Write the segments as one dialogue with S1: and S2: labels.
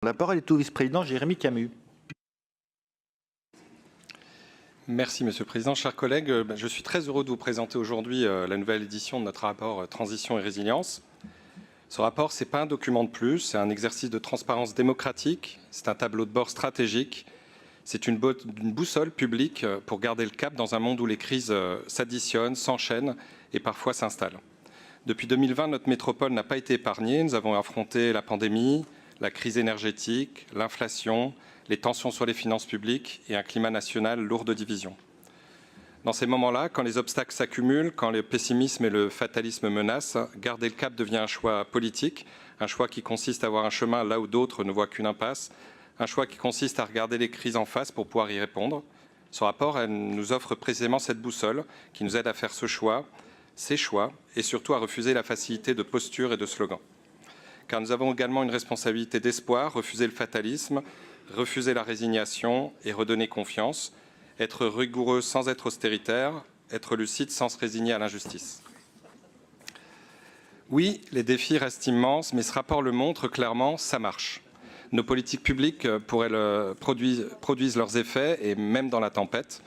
S1: La parole est au vice-président Jérémy Camus.
S2: Merci Monsieur le Président. Chers collègues, je suis très heureux de vous présenter aujourd'hui la nouvelle édition de notre rapport Transition et Résilience. Ce rapport, ce n'est pas un document de plus, c'est un exercice de transparence démocratique, c'est un tableau de bord stratégique, c'est une boussole publique pour garder le cap dans un monde où les crises s'additionnent, s'enchaînent et parfois s'installent. Depuis 2020, notre métropole n'a pas été épargnée. Nous avons affronté la pandémie, la crise énergétique, l'inflation, les tensions sur les finances publiques et un climat national lourd de divisions. Dans ces moments-là, quand les obstacles s'accumulent, quand le pessimisme et le fatalisme menacent, garder le cap devient un choix politique, un choix qui consiste à voir un chemin là où d'autres ne voient qu'une impasse, un choix qui consiste à regarder les crises en face pour pouvoir y répondre. Ce rapport elle nous offre précisément cette boussole qui nous aide à faire ce choix, ces choix, et surtout à refuser la facilité de posture et de slogan. Car nous avons également une responsabilité d'espoir, refuser le fatalisme, refuser la résignation et redonner confiance, être rigoureux sans être austéritaire, être lucide sans se résigner à l'injustice. Oui, les défis restent immenses, mais ce rapport le montre clairement, ça marche. Nos politiques publiques produisent leurs effets, et même dans la tempête.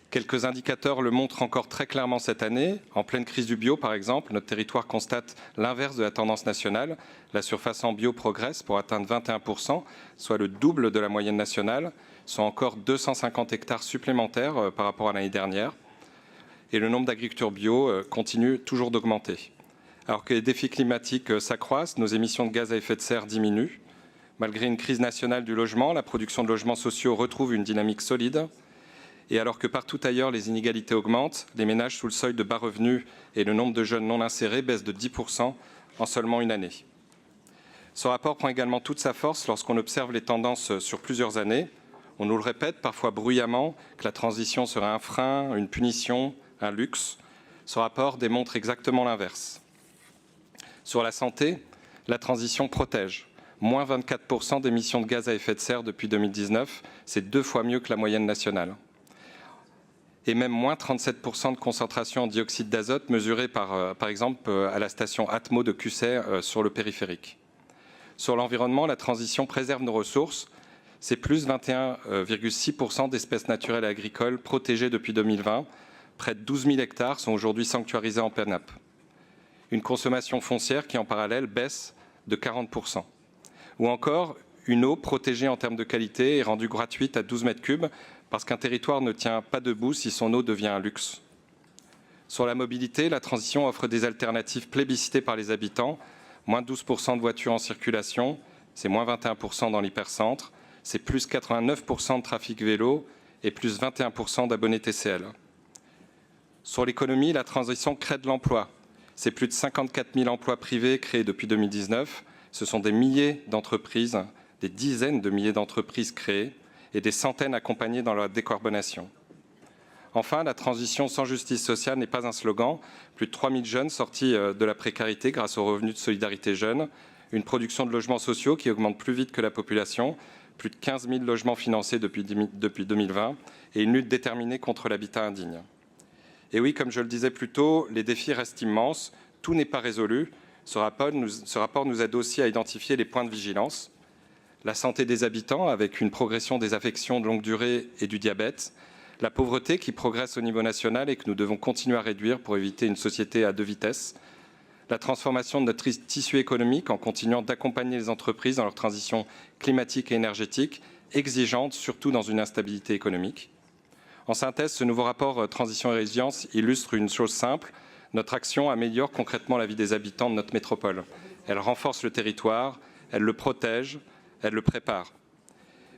S2: Quelques indicateurs le montrent encore très clairement cette année. En pleine crise du bio, par exemple, notre territoire constate l'inverse de la tendance nationale. La surface en bio progresse pour atteindre 21%, soit le double de la moyenne nationale, soit encore 250 hectares supplémentaires par rapport à l'année dernière. Et le nombre d'agriculteurs bio continue toujours d'augmenter. Alors que les défis climatiques s'accroissent, nos émissions de gaz à effet de serre diminuent. Malgré une crise nationale du logement, la production de logements sociaux retrouve une dynamique solide. Et alors que partout ailleurs, les inégalités augmentent, les ménages sous le seuil de bas revenus et le nombre de jeunes non insérés baissent de 10% en seulement une année. Ce rapport prend également toute sa force lorsqu'on observe les tendances sur plusieurs années. On nous le répète parfois bruyamment que la transition serait un frein, une punition, un luxe. Ce rapport démontre exactement l'inverse. Sur la santé, la transition protège. Moins 24% d'émissions de gaz à effet de serre depuis 2019, c'est 2 fois mieux que la moyenne nationale. Et même moins 37% de concentration en dioxyde d'azote mesurée par exemple à la station Atmo de Cusset sur le périphérique. Sur l'environnement, la transition préserve nos ressources. C'est plus 21,6% d'espèces naturelles et agricoles protégées depuis 2020. Près de 12 000 hectares sont aujourd'hui sanctuarisés en PNAP. Une consommation foncière qui, en parallèle, baisse de 40%. Ou encore, une eau protégée en termes de qualité et rendue gratuite à 12 mètres cubes parce qu'un territoire ne tient pas debout si son eau devient un luxe. Sur la mobilité, la transition offre des alternatives plébiscitées par les habitants. Moins 12% de voitures en circulation, c'est moins 21% dans l'hypercentre, c'est plus 89% de trafic vélo et plus 21% d'abonnés TCL. Sur l'économie, la transition crée de l'emploi. C'est plus de 54 000 emplois privés créés depuis 2019. Ce sont des milliers d'entreprises, des dizaines de milliers d'entreprises créées et des centaines accompagnées dans leur décarbonation. Enfin, la transition sans justice sociale n'est pas un slogan. Plus de 3 000 jeunes sortis de la précarité grâce au revenu de solidarité jeunes, une production de logements sociaux qui augmente plus vite que la population, plus de 15 000 logements financés depuis 2020 et une lutte déterminée contre l'habitat indigne. Et oui, comme je le disais plus tôt, les défis restent immenses, tout n'est pas résolu. Ce rapport nous aide aussi à identifier les points de vigilance. La santé des habitants avec une progression des affections de longue durée et du diabète, la pauvreté qui progresse au niveau national et que nous devons continuer à réduire pour éviter une société à 2 vitesses, la transformation de notre tissu économique en continuant d'accompagner les entreprises dans leur transition climatique et énergétique, exigeante surtout dans une instabilité économique. En synthèse, ce nouveau rapport Transition et Résilience illustre une chose simple, notre action améliore concrètement la vie des habitants de notre métropole. Elle renforce le territoire, elle le protège, elle le prépare.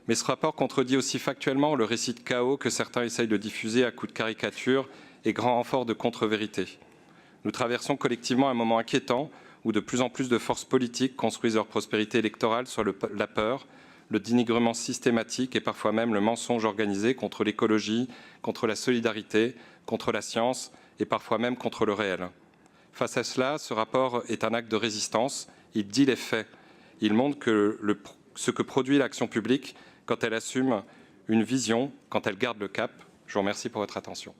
S2: Mais ce rapport contredit aussi factuellement le récit de chaos que certains essayent de diffuser à coups de caricatures et grand renfort de contre-vérité. Nous traversons collectivement un moment inquiétant où de plus en plus de forces politiques construisent leur prospérité électorale sur la peur, le dénigrement systématique et parfois même le mensonge organisé contre l'écologie, contre la solidarité, contre la science et parfois même contre le réel. Face à cela, ce rapport est un acte de résistance. Il dit les faits. Il montre que ce que produit l'action publique quand elle assume une vision, quand elle garde le cap. Je vous remercie pour votre attention.